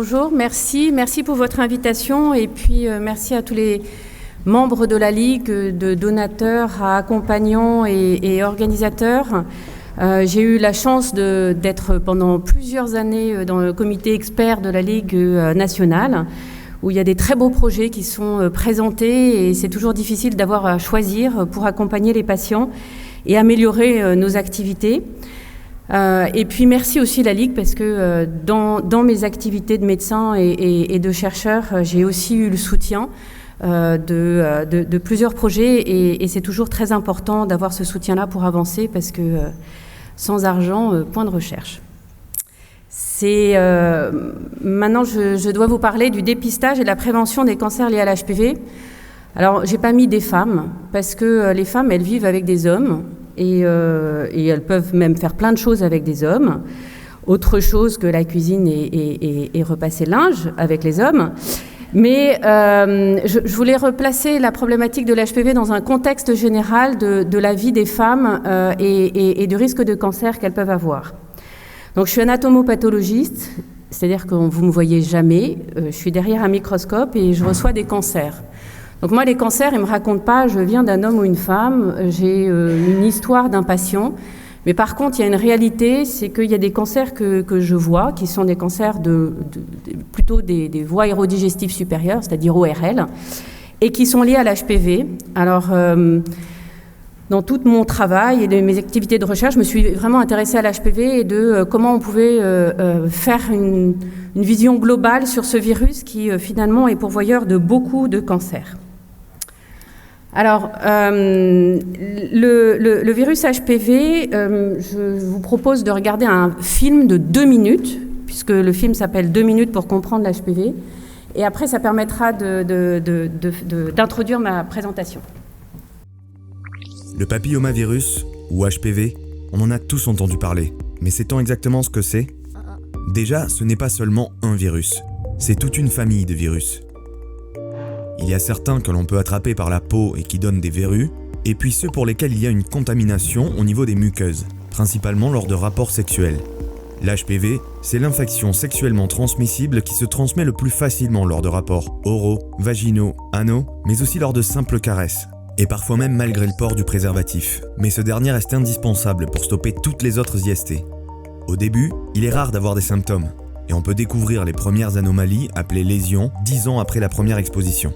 Bonjour, merci pour votre invitation et puis merci à tous les membres de la Ligue, de donateurs à accompagnants et organisateurs. J'ai eu la chance d'être pendant plusieurs années dans le comité expert de la Ligue nationale, où il y a des très beaux projets qui sont présentés et c'est toujours difficile d'avoir à choisir pour accompagner les patients et améliorer nos activités. Et puis merci aussi la Ligue parce que dans mes activités de médecin et de chercheur, j'ai aussi eu le soutien de plusieurs projets et c'est toujours très important d'avoir ce soutien-là pour avancer parce que sans argent, point de recherche. Maintenant, je dois vous parler du dépistage et de la prévention des cancers liés à l'HPV. Alors, j'ai pas mis des femmes parce que les femmes, elles vivent avec des hommes et elles peuvent même faire plein de choses avec des hommes. Autre chose que la cuisine et repasser le linge avec les hommes. Mais je voulais replacer la problématique de l'HPV dans un contexte général de la vie des femmes et du risque de cancer qu'elles peuvent avoir. Donc je suis anatomopathologiste, c'est-à-dire que vous ne me voyez jamais, je suis derrière un microscope et je reçois des cancers. Donc moi les cancers, ils ne me racontent pas, je viens d'un homme ou une femme, j'ai une histoire d'un patient. Mais par contre, il y a une réalité, c'est qu'il y a des cancers que je vois, qui sont des cancers plutôt des voies aérodigestives supérieures, c'est-à-dire ORL, et qui sont liés à l'HPV. Alors, dans tout mon travail et de mes activités de recherche, je me suis vraiment intéressée à l'HPV et de comment on pouvait faire une vision globale sur ce virus qui, finalement, est pourvoyeur de beaucoup de cancers. Alors, le virus HPV, je vous propose de regarder un film de 2 minutes, puisque le film s'appelle 2 minutes pour comprendre l'HPV, et après ça permettra d'introduire ma présentation. Le papillomavirus, ou HPV, on en a tous entendu parler, mais sait-on exactement ce que c'est ? Déjà, ce n'est pas seulement un virus, c'est toute une famille de virus. Il y a certains que l'on peut attraper par la peau et qui donnent des verrues, et puis ceux pour lesquels il y a une contamination au niveau des muqueuses, principalement lors de rapports sexuels. L'HPV, c'est l'infection sexuellement transmissible qui se transmet le plus facilement lors de rapports oraux, vaginaux, anaux, mais aussi lors de simples caresses, et parfois même malgré le port du préservatif. Mais ce dernier reste indispensable pour stopper toutes les autres IST. Au début, il est rare d'avoir des symptômes, et on peut découvrir les premières anomalies appelées lésions 10 ans après la première exposition.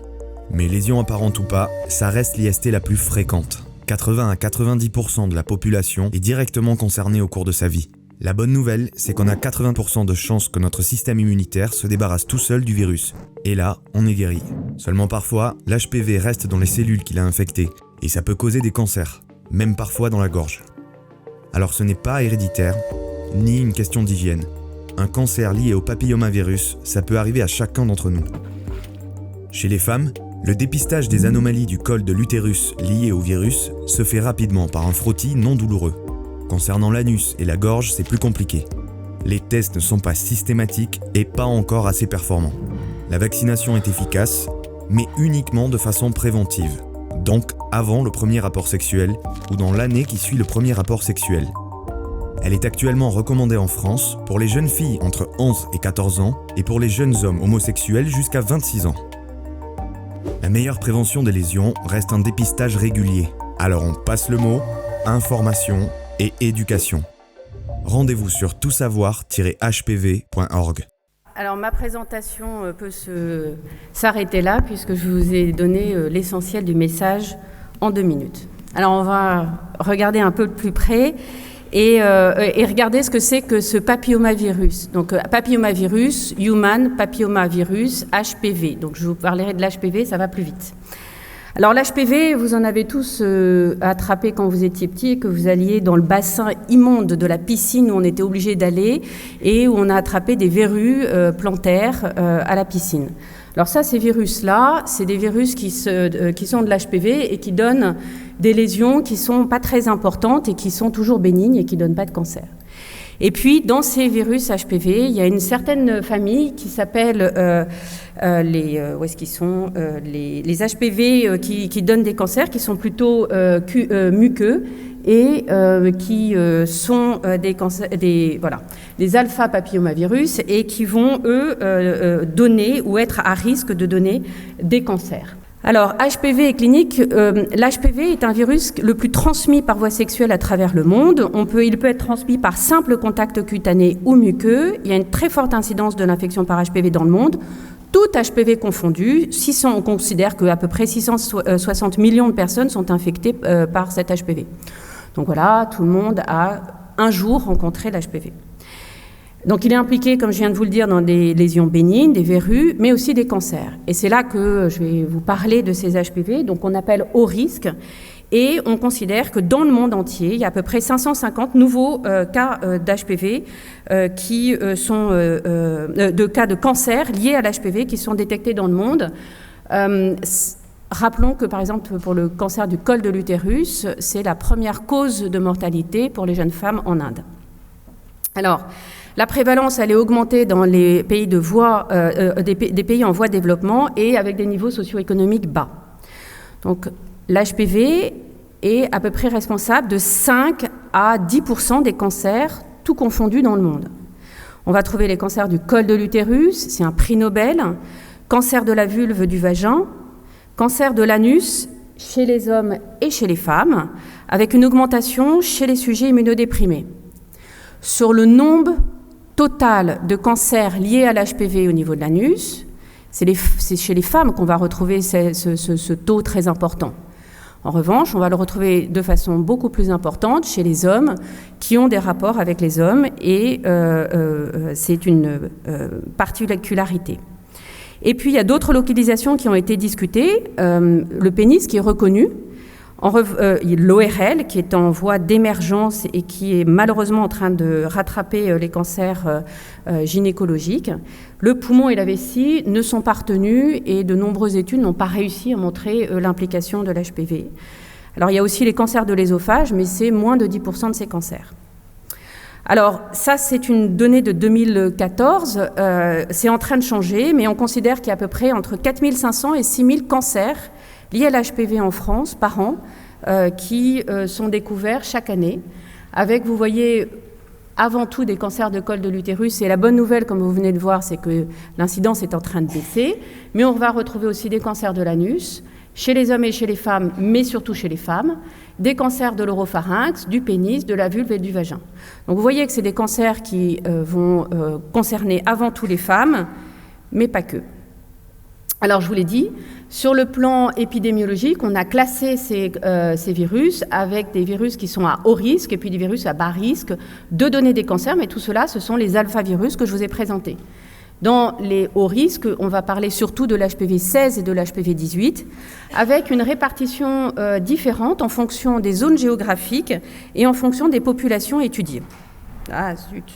Mais lésions apparentes ou pas, ça reste l'IST la plus fréquente. 80 à 90% de la population est directement concernée au cours de sa vie. La bonne nouvelle, c'est qu'on a 80% de chances que notre système immunitaire se débarrasse tout seul du virus. Et là, on est guéri. Seulement parfois, l'HPV reste dans les cellules qu'il a infectées, et ça peut causer des cancers, même parfois dans la gorge. Alors ce n'est pas héréditaire, ni une question d'hygiène. Un cancer lié au papillomavirus, ça peut arriver à chacun d'entre nous. Chez les femmes, le dépistage des anomalies du col de l'utérus liées au virus se fait rapidement par un frottis non douloureux. Concernant l'anus et la gorge, c'est plus compliqué. Les tests ne sont pas systématiques et pas encore assez performants. La vaccination est efficace, mais uniquement de façon préventive, donc avant le premier rapport sexuel ou dans l'année qui suit le premier rapport sexuel. Elle est actuellement recommandée en France pour les jeunes filles entre 11 et 14 ans et pour les jeunes hommes homosexuels jusqu'à 26 ans. La meilleure prévention des lésions reste un dépistage régulier. Alors on passe le mot, information et éducation. Rendez-vous sur toutsavoir-hpv.org. Alors ma présentation peut s'arrêter là puisque je vous ai donné l'essentiel du message en 2 minutes. Alors on va regarder un peu de plus près et regarder ce que c'est que ce papillomavirus. Donc papillomavirus, human papillomavirus, HPV. Donc je vous parlerai de l'HPV, ça va plus vite. Alors l'HPV, vous en avez tous attrapé quand vous étiez petit et que vous alliez dans le bassin immonde de la piscine où on était obligé d'aller et où on a attrapé des verrues plantaires à la piscine. Alors ça, ces virus-là, c'est des virus qui sont de l'HPV et qui donnent des lésions qui sont pas très importantes et qui sont toujours bénignes et qui donnent pas de cancer. Et puis, dans ces virus HPV, il y a une certaine famille qui s'appelle où est-ce qu'ils sont les HPV qui donnent des cancers, qui sont plutôt muqueux et qui sont des alpha papillomavirus et qui vont, eux, donner ou être à risque de donner des cancers. Alors, HPV et clinique, l'HPV est un virus le plus transmis par voie sexuelle à travers le monde. Il peut être transmis par simple contact cutané ou muqueux. Il y a une très forte incidence de l'infection par HPV dans le monde. Tout HPV confondu, on considère qu'à peu près 660 millions de personnes sont infectées par cet HPV. Donc voilà, tout le monde a un jour rencontré l'HPV. Donc il est impliqué, comme je viens de vous le dire, dans des lésions bénignes, des verrues, mais aussi des cancers. Et c'est là que je vais vous parler de ces HPV, donc on appelle haut risque. Et on considère que dans le monde entier, il y a à peu près 550 nouveaux cas d'HPV qui sont de cas de cancer liés à l'HPV qui sont détectés dans le monde. Rappelons que, par exemple, pour le cancer du col de l'utérus, c'est la première cause de mortalité pour les jeunes femmes en Inde. Alors, la prévalence, elle est augmentée dans les pays des pays en voie de développement et avec des niveaux socio-économiques bas. Donc, l'HPV est à peu près responsable de 5 à 10% des cancers, tout confondus dans le monde. On va trouver les cancers du col de l'utérus, c'est un prix Nobel, cancer de la vulve du vagin, cancer de l'anus chez les hommes et chez les femmes, avec une augmentation chez les sujets immunodéprimés. Sur le nombre total de cancers liés à l'HPV au niveau de l'anus, c'est chez les femmes qu'on va retrouver ce taux très important. En revanche, on va le retrouver de façon beaucoup plus importante chez les hommes qui ont des rapports avec les hommes et c'est une particularité. Et puis, il y a d'autres localisations qui ont été discutées. Le pénis qui est reconnu, l'ORL qui est en voie d'émergence et qui est malheureusement en train de rattraper les cancers gynécologiques. Le poumon et la vessie ne sont pas retenus et de nombreuses études n'ont pas réussi à montrer l'implication de l'HPV. Alors, il y a aussi les cancers de l'ésophage, mais c'est moins de 10% de ces cancers. Alors, ça, c'est une donnée de 2014. C'est en train de changer, mais on considère qu'il y a à peu près entre 4500 et 6000 cancers liés à l'HPV en France par an qui sont découverts chaque année. Avec, vous voyez, avant tout des cancers de col de l'utérus. Et la bonne nouvelle, comme vous venez de voir, c'est que l'incidence est en train de baisser. Mais on va retrouver aussi des cancers de l'anus, chez les hommes et chez les femmes, mais surtout chez les femmes, des cancers de l'oropharynx, du pénis, de la vulve et du vagin. Donc vous voyez que c'est des cancers qui vont concerner avant tout les femmes, mais pas que. Alors je vous l'ai dit, sur le plan épidémiologique, on a classé ces virus avec des virus qui sont à haut risque et puis des virus à bas risque de donner des cancers, mais tout cela, ce sont les alphavirus que je vous ai présentés. Dans les hauts risques, on va parler surtout de l'HPV 16 et de l'HPV 18, avec une répartition différente en fonction des zones géographiques et en fonction des populations étudiées. Ah, zut.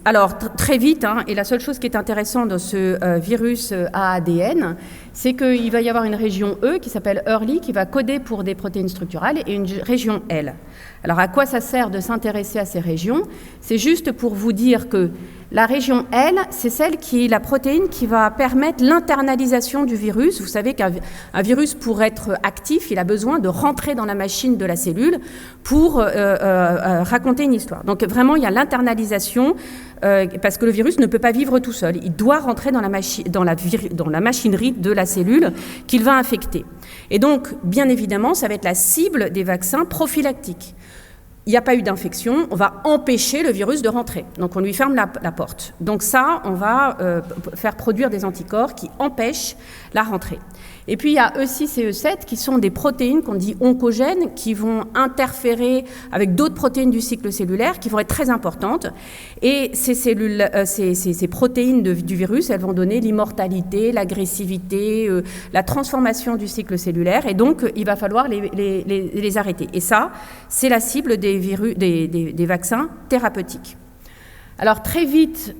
Alors, très vite, et la seule chose qui est intéressante dans ce virus à ADN, c'est qu'il va y avoir une région E qui s'appelle Early, qui va coder pour des protéines structurales, et une région L. Alors, à quoi ça sert de s'intéresser à ces régions? C'est juste pour vous dire que la région L, c'est celle qui est la protéine qui va permettre l'internalisation du virus. Vous savez qu'un virus, pour être actif, il a besoin de rentrer dans la machine de la cellule pour raconter une histoire. Donc vraiment, il y a l'internalisation parce que le virus ne peut pas vivre tout seul. Il doit rentrer dans la machinerie de la cellule qu'il va infecter. Et donc, bien évidemment, ça va être la cible des vaccins prophylactiques. Il n'y a pas eu d'infection, on va empêcher le virus de rentrer. Donc on lui ferme la porte. Donc ça, on va faire produire des anticorps qui empêchent la rentrée. Et puis il y a E6 et E7 qui sont des protéines qu'on dit oncogènes, qui vont interférer avec d'autres protéines du cycle cellulaire, qui vont être très importantes. Et ces protéines du virus, elles vont donner l'immortalité, l'agressivité, la transformation du cycle cellulaire. Et donc il va falloir les arrêter. Et ça, c'est la cible des vaccins thérapeutiques. Alors très vite,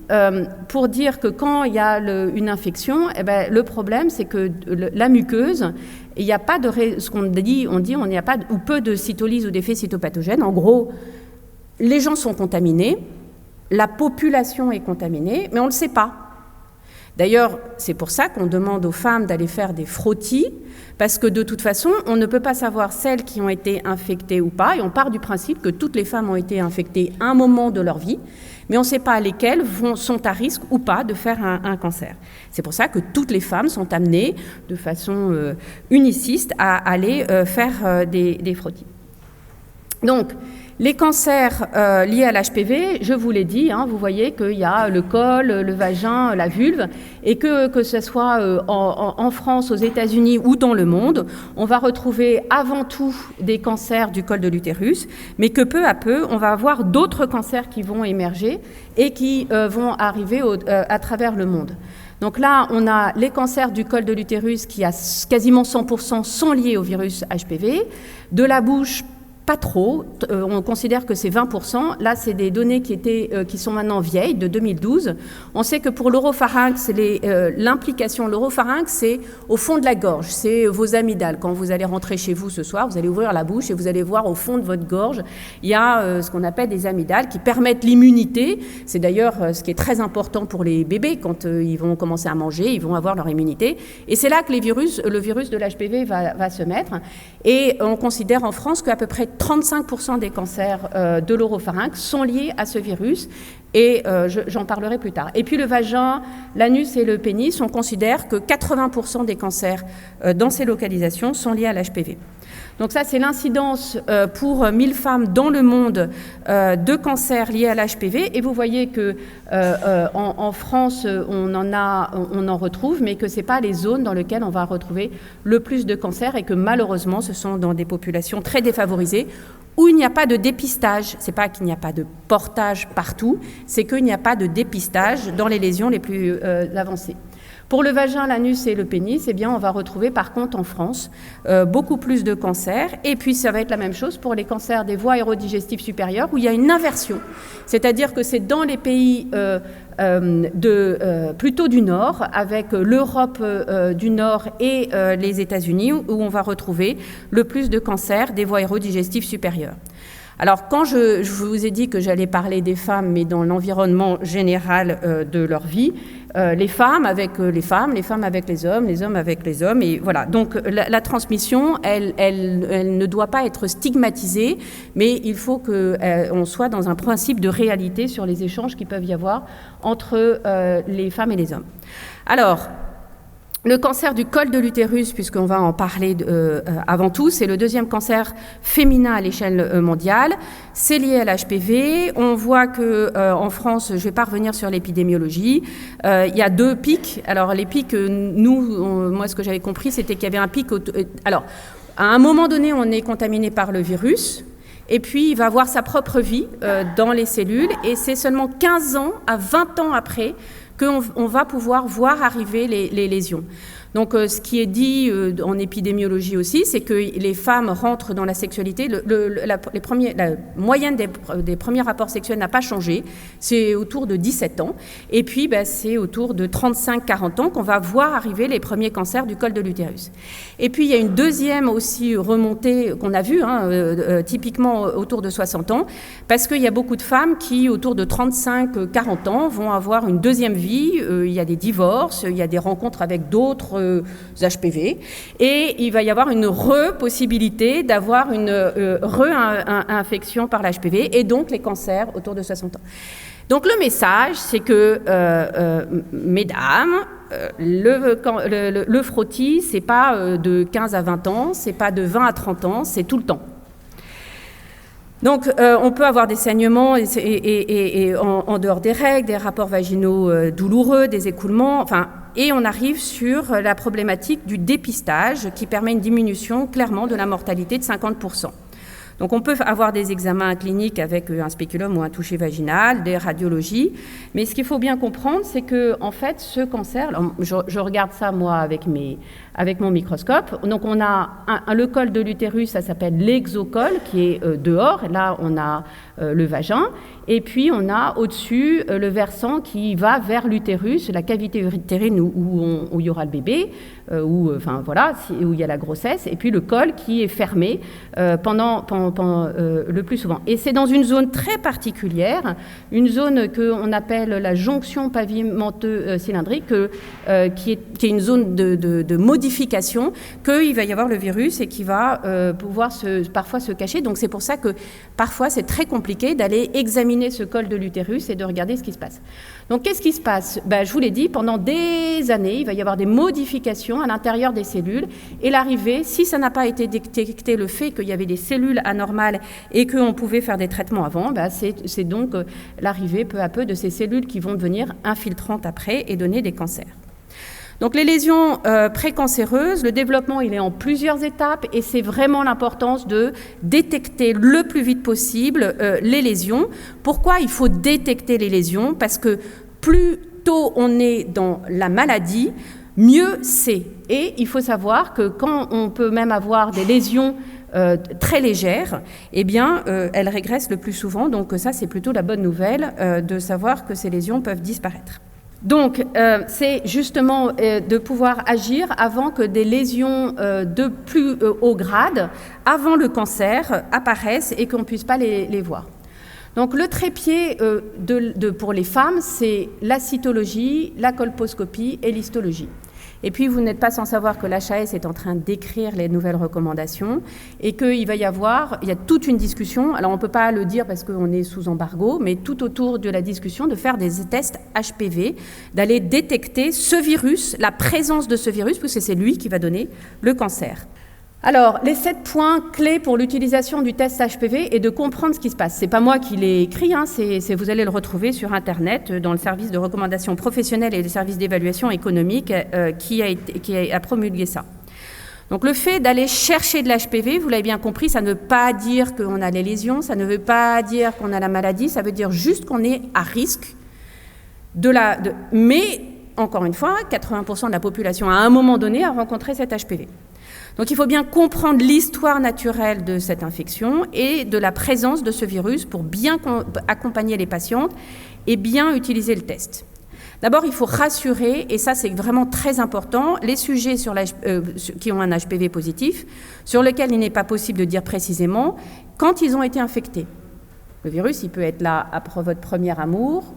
pour dire que quand il y a une infection, le problème c'est que la muqueuse, il n'y a pas de ce qu'on dit, on n'y a pas ou peu de cytolyse ou d'effet cytopathogène. En gros, les gens sont contaminés, la population est contaminée, mais on ne le sait pas. D'ailleurs, c'est pour ça qu'on demande aux femmes d'aller faire des frottis, parce que de toute façon, on ne peut pas savoir celles qui ont été infectées ou pas, et on part du principe que toutes les femmes ont été infectées à un moment de leur vie, mais on ne sait pas lesquelles sont à risque ou pas de faire un cancer. C'est pour ça que toutes les femmes sont amenées de façon uniciste à aller faire des frottis. Donc, les cancers liés à l'HPV, je vous l'ai dit, vous voyez qu'il y a le col, le vagin, la vulve, et que ce soit en France, aux États-Unis ou dans le monde, on va retrouver avant tout des cancers du col de l'utérus, mais que peu à peu, on va avoir d'autres cancers qui vont émerger et qui vont arriver à travers le monde. Donc là, on a les cancers du col de l'utérus qui, à quasiment 100%, sont liés au virus HPV, de la bouche, pas trop, on considère que c'est 20%. Là, c'est des données qui sont maintenant vieilles, de 2012. On sait que pour l'oropharynx, l'implication, l'oropharynx, c'est au fond de la gorge, c'est vos amygdales. Quand vous allez rentrer chez vous ce soir, vous allez ouvrir la bouche et vous allez voir au fond de votre gorge, il y a ce qu'on appelle des amygdales qui permettent l'immunité. C'est d'ailleurs ce qui est très important pour les bébés. Quand ils vont commencer à manger, ils vont avoir leur immunité. Et c'est là que le virus de l'HPV va se mettre. Et on considère en France qu'à peu près 35% des cancers de l'oropharynx sont liés à ce virus, et j'en parlerai plus tard. Et puis le vagin, l'anus et le pénis, on considère que 80% des cancers dans ces localisations sont liés à l'HPV. Donc ça, c'est l'incidence pour 1000 femmes dans le monde de cancers liés à l'HPV. Et vous voyez que en France, on en retrouve, mais que ce n'est pas les zones dans lesquelles on va retrouver le plus de cancers, et que malheureusement, ce sont dans des populations très défavorisées où il n'y a pas de dépistage. Ce n'est pas qu'il n'y a pas de portage partout, c'est qu'il n'y a pas de dépistage dans les lésions les plus avancées. Pour le vagin, l'anus et le pénis, eh bien, on va retrouver par contre en France beaucoup plus de cancers. Et puis ça va être la même chose pour les cancers des voies aérodigestives supérieures, où il y a une inversion. C'est-à-dire que c'est dans les pays plutôt du Nord, avec l'Europe du Nord et les États-Unis, où on va retrouver le plus de cancers des voies aérodigestives supérieures. Alors, quand je vous ai dit que j'allais parler des femmes, mais dans l'environnement général de leur vie, les femmes avec les femmes avec les hommes avec les hommes, et voilà. Donc, la transmission, elle ne doit pas être stigmatisée, mais il faut qu'on soit dans un principe de réalité sur les échanges qui peuvent y avoir entre les femmes et les hommes. Alors, le cancer du col de l'utérus, puisqu'on va en parler avant tout, c'est le deuxième cancer féminin à l'échelle mondiale. C'est lié à l'HPV. On voit qu'en France, je ne vais pas revenir sur l'épidémiologie, il y a 2 pics. Alors les pics, moi ce que j'avais compris, c'était qu'il y avait un pic. Alors, à un moment donné, on est contaminé par le virus. Et puis, il va avoir sa propre vie dans les cellules. Et c'est seulement 15 ans à 20 ans après qu'on va pouvoir voir arriver les lésions. Donc, ce qui est dit en épidémiologie aussi, c'est que les femmes rentrent dans la sexualité. La moyenne des premiers rapports sexuels n'a pas changé. C'est autour de 17 ans. Et puis, c'est autour de 35-40 ans qu'on va voir arriver les premiers cancers du col de l'utérus. Et puis, il y a une deuxième aussi remontée qu'on a vue, typiquement autour de 60 ans, parce qu'il y a beaucoup de femmes qui, autour de 35-40 ans, vont avoir une deuxième vie. Il y a des divorces, il y a des rencontres avec d'autres HPV, et il va y avoir une possibilité d'avoir une infection par l'HPV, et donc les cancers autour de 60 ans. Donc le message, c'est que, mesdames, le frottis, c'est pas de 15 à 20 ans, c'est pas de 20 à 30 ans, c'est tout le temps. Donc, on peut avoir des saignements et en dehors des règles, des rapports vaginaux douloureux, des écoulements, et on arrive sur la problématique du dépistage qui permet une diminution clairement de la mortalité de 50%. Donc on peut avoir des examens cliniques avec un spéculum ou un toucher vaginal, des radiologies, mais ce qu'il faut bien comprendre, c'est que en fait ce cancer, alors, je regarde ça moi avec mon microscope, donc on a le col de l'utérus, ça s'appelle l'exocole qui est dehors, et là on a le vagin, et puis on a au-dessus le versant qui va vers l'utérus, la cavité utérine où il y aura le bébé, où il y a la grossesse, et puis le col qui est fermé pendant le plus souvent. Et c'est dans une zone très particulière, une zone qu'on appelle la jonction pavimenteuse cylindrique, qui est une zone de modification, qu'il va y avoir le virus et qui va pouvoir parfois se cacher. Donc c'est pour ça que parfois c'est très compliqué d'aller examiner ce col de l'utérus et de regarder ce qui se passe. Donc qu'est-ce qui se passe ? Je vous l'ai dit, pendant des années, il va y avoir des modifications à l'intérieur des cellules, et l'arrivée, si ça n'a pas été détecté, le fait qu'il y avait des cellules anormales et qu'on pouvait faire des traitements avant, c'est donc l'arrivée peu à peu de ces cellules qui vont devenir infiltrantes après et donner des cancers. Donc les lésions précancéreuses, le développement il est en plusieurs étapes, et c'est vraiment l'importance de détecter le plus vite possible les lésions. Pourquoi il faut détecter les lésions ? Parce que plus tôt on est dans la maladie, mieux c'est. Et il faut savoir que quand on peut même avoir des lésions très légères, elles régressent le plus souvent. Donc ça, c'est plutôt la bonne nouvelle de savoir que ces lésions peuvent disparaître. Donc, c'est justement de pouvoir agir avant que des lésions de plus haut grade, avant le cancer, apparaissent et qu'on ne puisse pas les voir. Donc, le trépied pour les femmes, c'est la cytologie, la colposcopie et l'histologie. Et puis, vous n'êtes pas sans savoir que l'HAS est en train d'écrire les nouvelles recommandations et qu'il va y avoir, il y a toute une discussion, alors on ne peut pas le dire parce qu'on est sous embargo, mais tout autour de la discussion de faire des tests HPV, d'aller détecter ce virus, la présence de ce virus, puisque c'est lui qui va donner le cancer. Alors, les 7 points clés pour l'utilisation du test HPV et de comprendre ce qui se passe. C'est pas moi qui l'ai écrit, vous allez le retrouver sur Internet dans le service de recommandation professionnelle et le service d'évaluation économique qui a promulgué ça. Donc, le fait d'aller chercher de l'HPV, vous l'avez bien compris, ça ne veut pas dire qu'on a les lésions, ça ne veut pas dire qu'on a la maladie, ça veut dire juste qu'on est à risque mais, encore une fois, 80% de la population à un moment donné a rencontré cet HPV. Donc il faut bien comprendre l'histoire naturelle de cette infection et de la présence de ce virus pour bien accompagner les patientes et bien utiliser le test. D'abord, il faut rassurer, et ça c'est vraiment très important, les sujets qui ont un HPV positif, sur lesquels il n'est pas possible de dire précisément quand ils ont été infectés. Le virus, il peut être là après votre premier amour,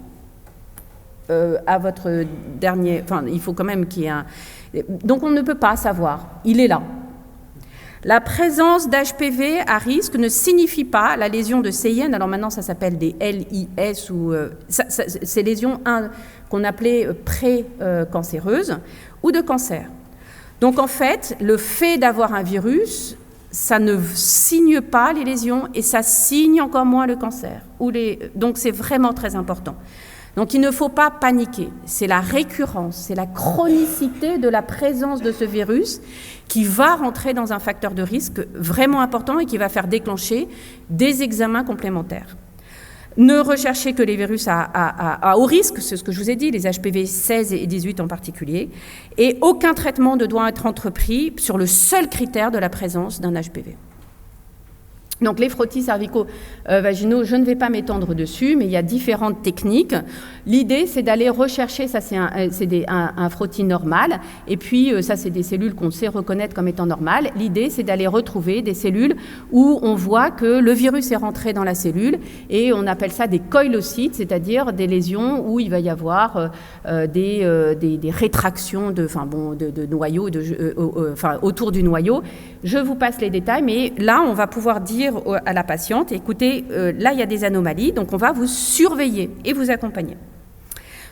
à votre dernier... Enfin, il faut quand même qu'il y ait un... Donc on ne peut pas savoir, il est là. La présence d'HPV à risque ne signifie pas la lésion de CIN, alors maintenant ça s'appelle des LIS, ou ces lésions qu'on appelait pré-cancéreuses, ou de cancer. Donc en fait, le fait d'avoir un virus, ça ne signe pas les lésions et ça signe encore moins le cancer. Donc c'est vraiment très important. Donc il ne faut pas paniquer, c'est la récurrence, c'est la chronicité de la présence de ce virus qui va rentrer dans un facteur de risque vraiment important et qui va faire déclencher des examens complémentaires. Ne recherchez que les virus à haut risque, c'est ce que je vous ai dit, les HPV 16 et 18 en particulier, et aucun traitement ne doit être entrepris sur le seul critère de la présence d'un HPV. Donc les frottis cervico-vaginaux, je ne vais pas m'étendre dessus, mais il y a différentes techniques. L'idée, c'est d'aller rechercher, ça c'est un frottis normal, et puis ça c'est des cellules qu'on sait reconnaître comme étant normales. L'idée, c'est d'aller retrouver des cellules où on voit que le virus est rentré dans la cellule, et on appelle ça des coïlocytes, c'est-à-dire des lésions où il va y avoir des rétractions de noyaux, autour du noyau. Je vous passe les détails, mais là, on va pouvoir dire à la patiente, écoutez, là il y a des anomalies, donc on va vous surveiller et vous accompagner.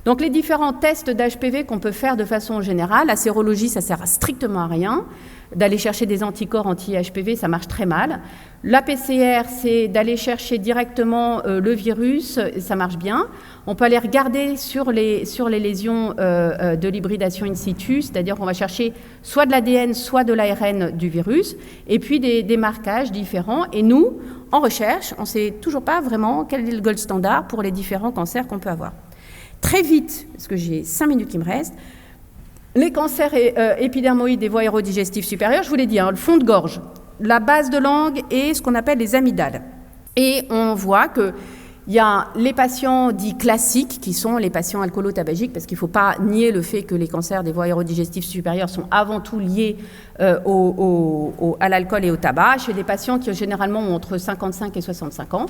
Donc les différents tests d'HPV qu'on peut faire de façon générale, la sérologie ça sert strictement à rien, d'aller chercher des anticorps anti-HPV ça marche très mal. La PCR c'est d'aller chercher directement le virus, ça marche bien. On peut aller regarder sur les lésions de l'hybridation in situ, c'est-à-dire qu'on va chercher soit de l'ADN, soit de l'ARN du virus, et puis des marquages différents. Et nous, en recherche, on ne sait toujours pas vraiment quel est le gold standard pour les différents cancers qu'on peut avoir. Très vite, parce que j'ai 5 minutes qui me restent, les cancers épidermoïdes des voies aérodigestives supérieures, je vous l'ai dit, le fond de gorge, la base de langue et ce qu'on appelle les amygdales. Et on voit qu'il Il y a les patients dits classiques, qui sont les patients alcoolo-tabagiques, parce qu'il ne faut pas nier le fait que les cancers des voies aérodigestives supérieures sont avant tout liés à l'alcool et au tabac, chez des patients qui généralement ont entre 55 et 65 ans.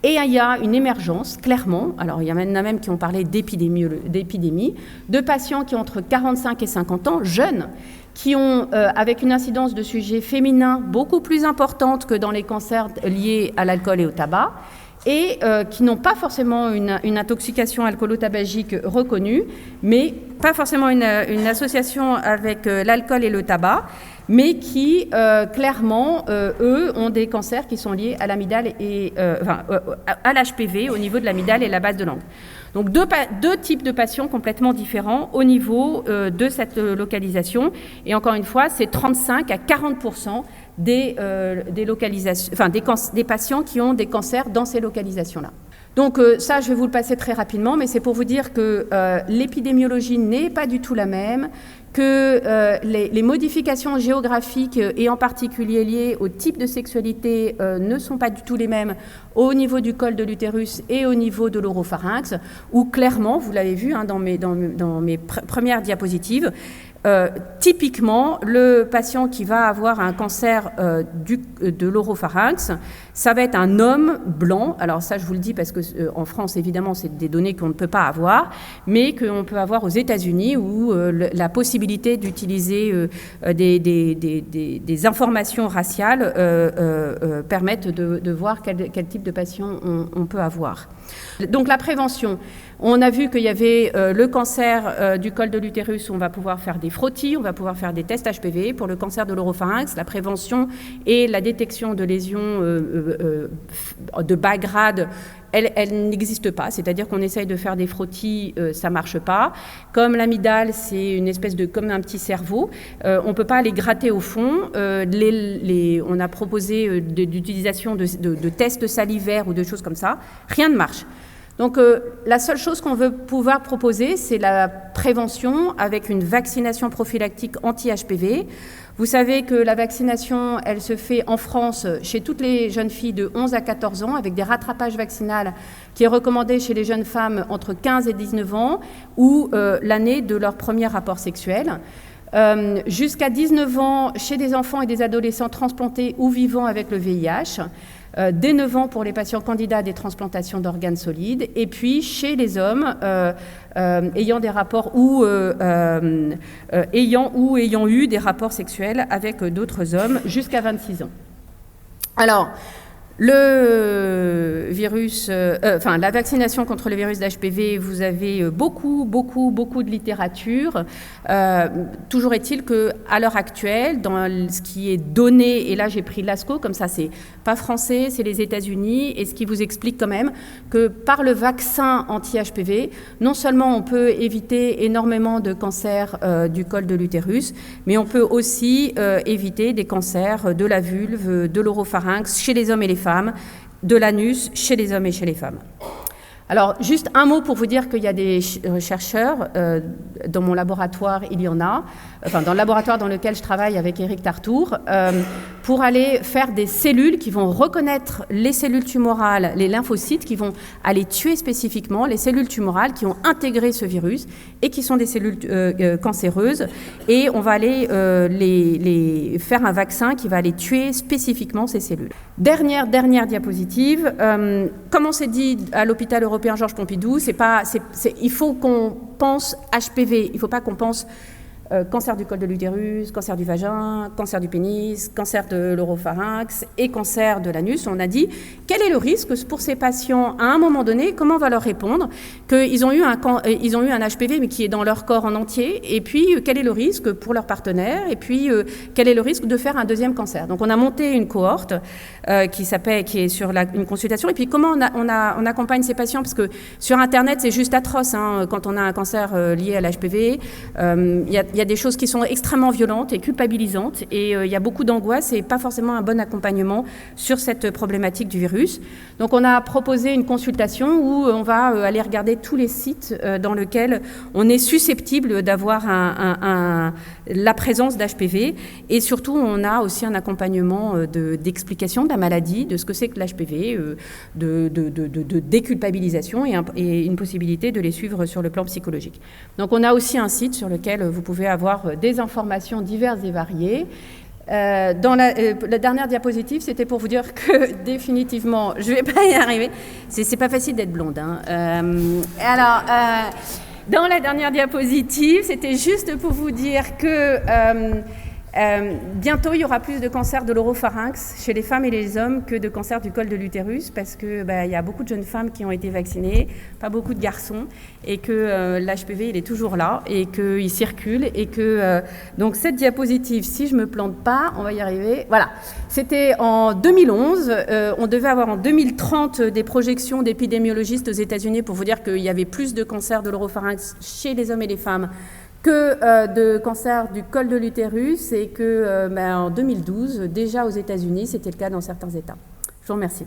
Et il y a une émergence, clairement, alors il y en a même qui ont parlé d'épidémie, de patients qui ont entre 45 et 50 ans, jeunes, qui ont, avec une incidence de sujets féminins beaucoup plus importante que dans les cancers liés à l'alcool et au tabac, et qui n'ont pas forcément une intoxication alcoolo-tabagique reconnue, mais pas forcément une association avec l'alcool et le tabac, mais qui, clairement, eux, ont des cancers qui sont liés à l'amygdale et à l'HPV au niveau de l'amygdale et la base de langue. Donc deux types de patients complètement différents au niveau de cette localisation. Et encore une fois, c'est 35 à 40% des localisations, enfin des patients qui ont des cancers dans ces localisations-là. Donc ça, je vais vous le passer très rapidement, mais c'est pour vous dire que l'épidémiologie n'est pas du tout la même, que les modifications géographiques et en particulier liées au type de sexualité ne sont pas du tout les mêmes au niveau du col de l'utérus et au niveau de l'oropharynx, où clairement, vous l'avez vu dans mes premières diapositives, typiquement, le patient qui va avoir un cancer de l'oropharynx, ça va être un homme blanc. Alors ça, je vous le dis parce que en France, évidemment, c'est des données qu'on ne peut pas avoir, mais qu'on peut avoir aux États-Unis, où la possibilité d'utiliser des informations raciales permettent de voir quel type de patient on peut avoir. Donc la prévention. On a vu qu'il y avait le cancer du col de l'utérus, où on va pouvoir faire des frottis, on va pouvoir faire des tests HPV. Pour le cancer de l'oropharynx, la prévention et la détection de lésions de bas grade, elle n'existe pas. C'est-à-dire qu'on essaye de faire des frottis, ça ne marche pas. Comme l'amygdale, c'est une espèce comme un petit cerveau, on ne peut pas les gratter au fond. On a proposé d'utilisation de tests salivaires ou de choses comme ça. Rien ne marche. Donc la seule chose qu'on veut pouvoir proposer, c'est la prévention avec une vaccination prophylactique anti-HPV. Vous savez que la vaccination, elle se fait en France chez toutes les jeunes filles de 11 à 14 ans avec des rattrapages vaccinaux qui est recommandé chez les jeunes femmes entre 15 et 19 ans ou l'année de leur premier rapport sexuel. Jusqu'à 19 ans chez des enfants et des adolescents transplantés ou vivant avec le VIH. Dès 9 ans pour les patients candidats à des transplantations d'organes solides, et puis chez les hommes ayant des rapports ayant eu des rapports sexuels avec d'autres hommes jusqu'à 26 ans. Alors, le virus, la vaccination contre le virus d'HPV, vous avez beaucoup de littérature. Toujours est-il qu'à l'heure actuelle, dans ce qui est donné, et là j'ai pris l'ASCO, comme ça c'est pas français, c'est les États-Unis, et ce qui vous explique quand même que par le vaccin anti-HPV, non seulement on peut éviter énormément de cancers du col de l'utérus, mais on peut aussi éviter des cancers de la vulve, de l'oropharynx, chez les hommes et les femmes, de l'anus chez les hommes et chez les femmes. Alors, juste un mot pour vous dire qu'il y a des chercheurs, dans mon laboratoire, il y en a, dans le laboratoire dans lequel je travaille avec Éric Tartour, pour aller faire des cellules qui vont reconnaître les cellules tumorales, les lymphocytes, qui vont aller tuer spécifiquement les cellules tumorales qui ont intégré ce virus et qui sont des cellules cancéreuses. Et on va aller les faire un vaccin qui va aller tuer spécifiquement ces cellules. Dernière diapositive. Comme on s'est dit à l'hôpital européen Georges Pompidou, il faut qu'on pense HPV, il ne faut pas qu'on pense cancer du col de l'utérus, cancer du vagin, cancer du pénis, cancer de l'oropharynx et cancer de l'anus. On a dit quel est le risque pour ces patients à un moment donné, comment on va leur répondre, qu'ils ont eu un HPV mais qui est dans leur corps en entier, et puis quel est le risque pour leur partenaire, et puis quel est le risque de faire un deuxième cancer. Donc on a monté une cohorte qui est sur une consultation, et puis comment on accompagne ces patients, parce que sur Internet c'est juste atroce, quand on a un cancer lié à l'HPV, il y a y a des choses qui sont extrêmement violentes et culpabilisantes, et il y a beaucoup d'angoisse et pas forcément un bon accompagnement sur cette problématique du virus. Donc on a proposé une consultation où on va aller regarder tous les sites dans lesquels on est susceptible d'avoir la présence d'HPV, et surtout on a aussi un accompagnement d'explication de la maladie, de ce que c'est que l'HPV, de déculpabilisation et une possibilité de les suivre sur le plan psychologique. Donc on a aussi un site sur lequel vous pouvez avoir des informations diverses et variées. Dans la dernière diapositive, c'était pour vous dire que définitivement, je ne vais pas y arriver. C'est pas facile d'être blonde. Dans la dernière diapositive, c'était juste pour vous dire que bientôt, il y aura plus de cancers de l'oropharynx chez les femmes et les hommes que de cancers du col de l'utérus, parce que il y a beaucoup de jeunes femmes qui ont été vaccinées, pas beaucoup de garçons, et que l'HPV il est toujours là et qu'il circule, et que donc cette diapositive, si je me plante pas, on va y arriver. Voilà, c'était en 2011. On devait avoir en 2030 des projections d'épidémiologistes aux États-Unis pour vous dire qu'il y avait plus de cancers de l'oropharynx chez les hommes et les femmes que de cancer du col de l'utérus, et que en 2012, déjà aux États-Unis, c'était le cas dans certains États. Je vous remercie.